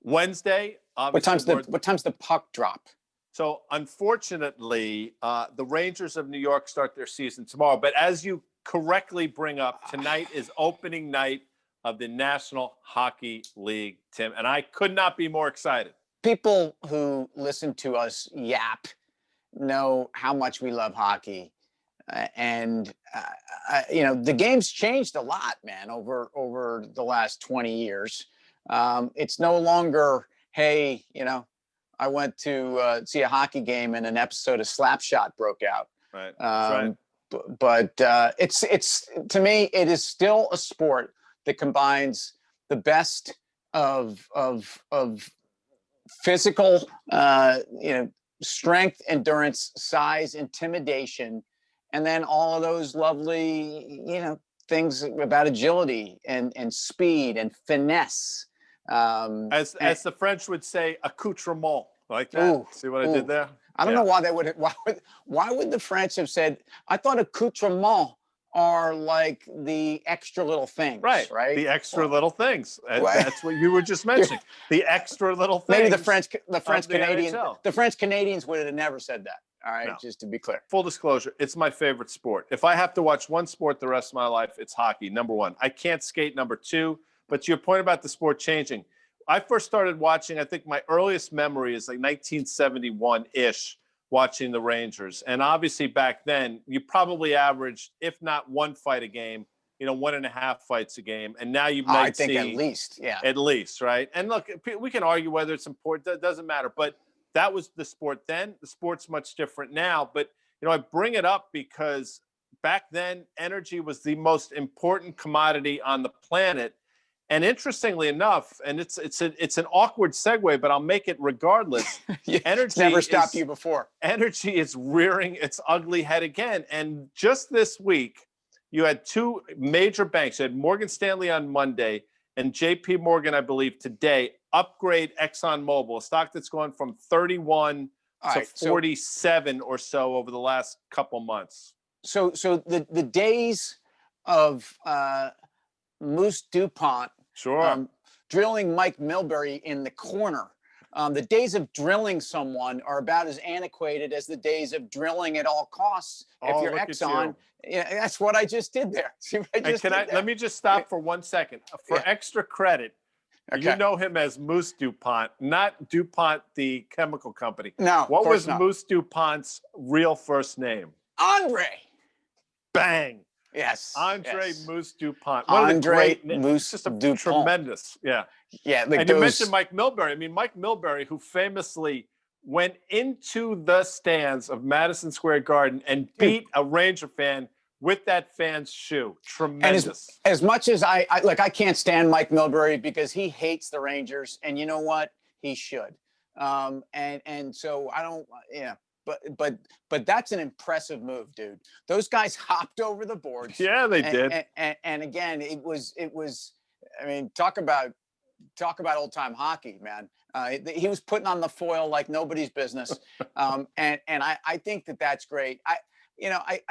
Wednesday, What time's obviously. what time's the puck drop? So unfortunately, the Rangers of New York start their season tomorrow. But as you correctly bring up, tonight is opening night of the National Hockey League, Tim. And I could not be more excited. People who listen to us yap know how much we love hockey. The game's changed a lot, man, over the last 20 years. It's no longer, hey, I went to see a hockey game and an episode of Slapshot broke out. Right. Right. But it's to me, it is still a sport that combines the best of physical, strength, endurance, size, intimidation, and then all of those lovely, things about agility and speed and finesse. As the French would say, accoutrement, like that. Ooh, See what I did there? I don't know why they would. Why would the French have said? I thought accoutrement are like the extra little things, right? The extra little things. That's what you were just mentioning. The extra little things. Maybe the French Canadians would have never said that. All right, no. Just to be clear. Full disclosure, it's my favorite sport. If I have to watch one sport the rest of my life, it's hockey. Number one. I can't skate. Number two. But to your point about the sport changing, I first started watching, I think my earliest memory is like 1971-ish, watching the Rangers. And obviously back then, you probably averaged, if not one fight a game, 1.5 fights a game. And now you might see. I think at least, yeah. At least, right? And look, we can argue whether it's important. That doesn't matter. But that was the sport then. The sport's much different now. But, I bring it up because back then, energy was the most important commodity on the planet. And interestingly enough, and it's an awkward segue, but I'll make it regardless. Energy never stopped you before. Energy is rearing its ugly head again. And just this week, you had two major banks. You had Morgan Stanley on Monday and JP Morgan, I believe, today, upgrade ExxonMobil, a stock that's gone from 31 to 47 or so over the last couple months. So the days of Moose DuPont drilling Mike Milbury in the corner. The days of drilling someone are about as antiquated as the days of drilling at all costs. If you're Exxon, that's what I just did there. See what I just did there? Let me just stop for 1 second. For extra credit, you know him as Moose DuPont, not DuPont, the chemical company. No, what was Moose DuPont's real first name? Andre. Bang. Yes. Andre Moose DuPont. Andre Moose DuPont. Tremendous. Yeah. Yeah. And you mentioned Mike Milbury. I mean, Mike Milbury, who famously went into the stands of Madison Square Garden and beat a Ranger fan with that fan's shoe. Tremendous. And as much as I can't stand Mike Milbury because he hates the Rangers, and you know what? He should. And so I don't, But that's an impressive move, dude. Those guys hopped over the boards. Yeah, they did. And again, it was. I mean, talk about old time hockey, man. He was putting on the foil like nobody's business. And I think that's great. I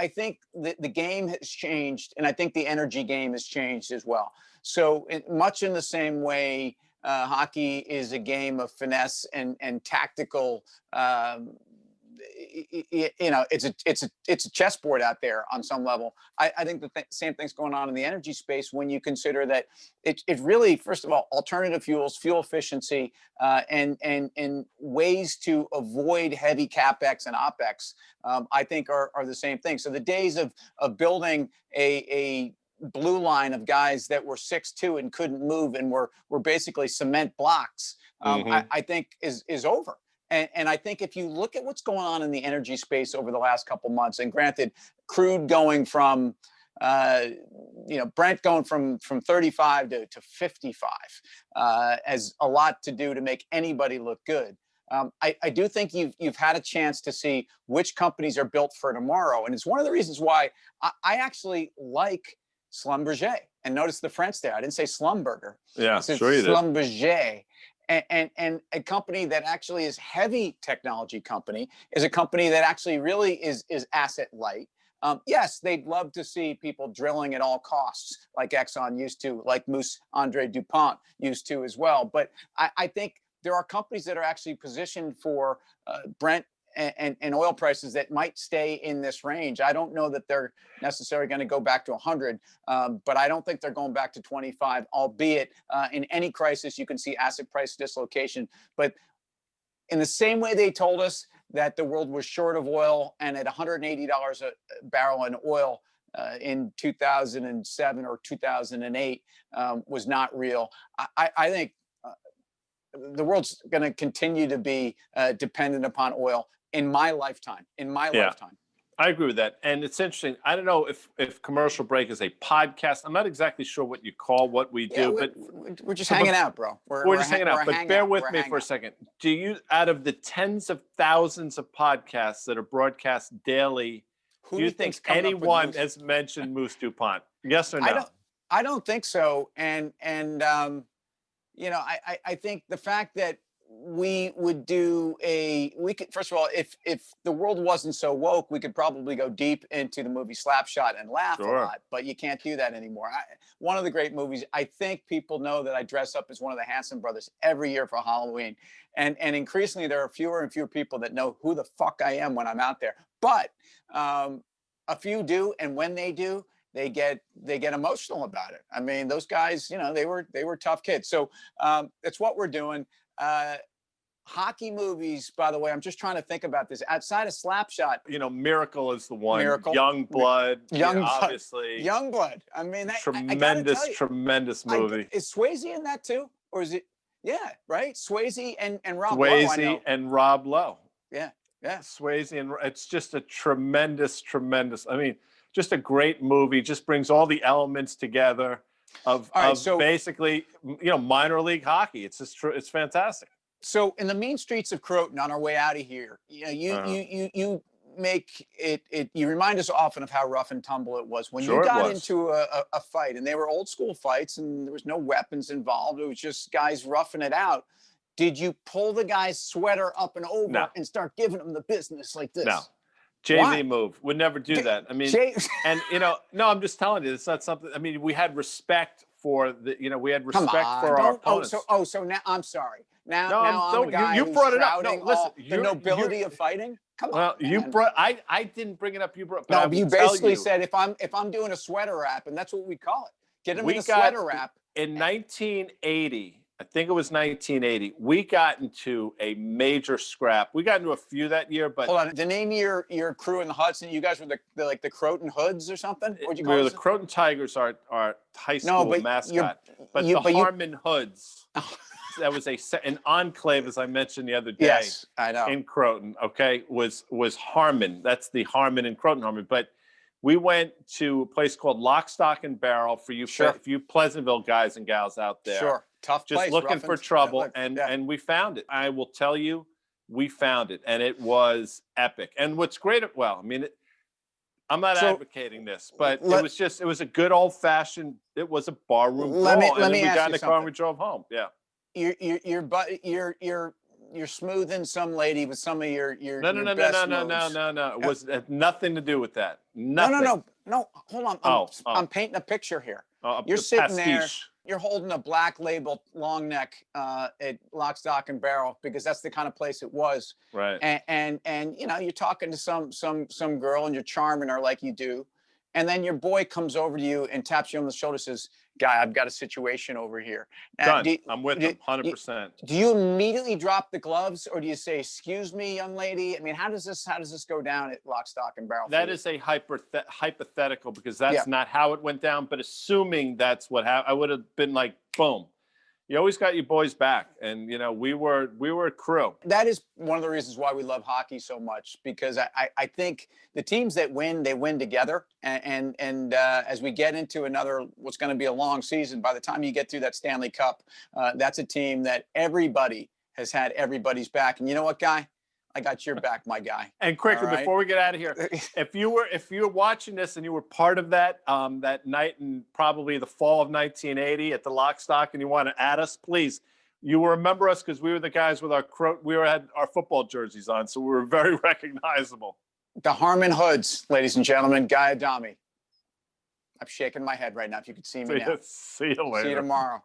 think the game has changed, and I think the energy game has changed as well. So much in the same way, hockey is a game of finesse and tactical. It's a chessboard out there on some level. I think the same thing's going on in the energy space when you consider that it really, first of all, alternative fuels, fuel efficiency, and ways to avoid heavy capex and opex, I think are the same thing. So the days of building a blue line of guys that were 6'2" and couldn't move and were basically cement blocks, I think is over. And I think if you look at what's going on in the energy space over the last couple months, and granted, crude going from, Brent going from 35 to 55 has a lot to do to make anybody look good. I do think you've had a chance to see which companies are built for tomorrow. And it's one of the reasons why I actually like Schlumberger. And notice the French there. I didn't say Schlumberger. Yeah, sure you did. Schlumberger. And a company that actually is heavy technology company, is a company that actually really is asset light. Yes, they'd love to see people drilling at all costs, like Exxon used to, like Moose Andre Dupont used to as well. But I think there are companies that are actually positioned for Brent and oil prices that might stay in this range. I don't know that they're necessarily going to go back to 100, but I don't think they're going back to 25, albeit in any crisis, you can see asset price dislocation. But in the same way they told us that the world was short of oil and at $180 a barrel in oil in 2007 or 2008 was not real, I think the world's going to continue to be dependent upon oil in my lifetime. Lifetime. I agree with that. And it's interesting. I don't know if Commercial Break is a podcast. I'm not exactly sure what you call what we do, but we're just hanging out, bro. We're just hanging out. But bear with me for a second. Do you, out of the tens of thousands of podcasts that are broadcast daily, do you think anyone has mentioned Moose DuPont? Yes or no? I don't think so. And you know, I think the fact that we would do we could, first of all, if the world wasn't so woke, we could probably go deep into the movie Slapshot and laugh a lot, but you can't do that anymore. One of the great movies, I think people know that I dress up as one of the Hanson brothers every year for Halloween. And increasingly there are fewer and fewer people that know who the fuck I am when I'm out there. But a few do, and when they do, they get emotional about it. I mean, those guys, you know, they were tough kids. So it's what we're doing. Hockey movies, by the way, I'm just trying to think about this. Outside of Slapshot, you know, Miracle is the one. Miracle. Young Blood, obviously. Young Blood. I mean, tremendous movie. Is Swayze in that too, or is it? Yeah, right. Swayze and Rob Lowe. Swayze and Rob Lowe. Yeah. Swayze, and it's just a tremendous. I mean, just a great movie. Just brings all the elements together of basically, you know, minor league hockey. It's just it's fantastic. So in the mean streets of Croton on our way out of here, you know, you make it. You remind us often of how rough and tumble it was when you got into a fight, and they were old school fights, and there was no weapons involved. It was just guys roughing it out. Did you pull the guy's sweater up and over and start giving him the business like this? No. JV move. Would never do that. I mean, and you know, no, I'm just telling you, it's not something. I mean, we had respect for the, you know, we had respect for our opponents. So now I'm sorry. Now I'm a guy you brought it up. No, listen, the nobility of fighting. Come on. Well, you brought. I didn't bring it up. You brought. No, you basically said if I'm doing a sweater wrap, and that's what we call it. Get him in a sweater wrap. In 1980. I think it was 1980. We got into a major scrap. We got into a few that year, but hold on. The name of your crew in the Hudson, you guys were the Croton Hoods or something? What'd you call the Croton Tigers, our high school mascot. But the Harmon Hoods. That was an enclave, as I mentioned the other day. Yes, I know. In Croton, okay, was Harmon. That's the Harmon and Croton Harmon. But we went to a place called Lock, Stock, and Barrel for you Pleasantville guys and gals out there. Sure. Tough place. Just looking for trouble, and we found it. I will tell you, we found it, and it was epic. And what's great, well, I mean, I'm not advocating this, but it was a good old fashioned. It was a barroom brawl, and then we got in the car and we drove home. Yeah. You're smoothing some lady with some of your no. It was had nothing to do with that. Nothing. No. Hold on. I'm painting a picture here. You're sitting there. You're holding a black label long neck at Lock, Stock, and Barrel because that's the kind of place it was. Right. And you know, you're talking to some girl and you're charming her like you do, and then your boy comes over to you and taps you on the shoulder, says, "Guy, I've got a situation over here." Done. I'm with him 100%. Do you immediately drop the gloves, or do you say, "Excuse me, young lady"? I mean, how does this go down at Lock, Stock, and Barrel? That is a hypothetical because that's not how it went down. But assuming that's what happened, I would have been like, boom. You always got your boys back, and you know we were a crew. That is one of the reasons why we love hockey so much, because I think the teams that win, they win together, and as we get into what's going to be a long season, by the time you get through that Stanley Cup, that's a team that everybody has had everybody's back. And you know what, Guy? I got your back, my guy. And quickly, before we get out of here, if you were watching this and you were part of that that night in probably the fall of 1980 at the Lock, Stock, and you want to add us, please, you will remember us because we were the guys with had our football jerseys on, so we were very recognizable. The Harmon Hoods, ladies and gentlemen, Guy Adami. I'm shaking my head right now. If you could see me now. See you later. See you tomorrow.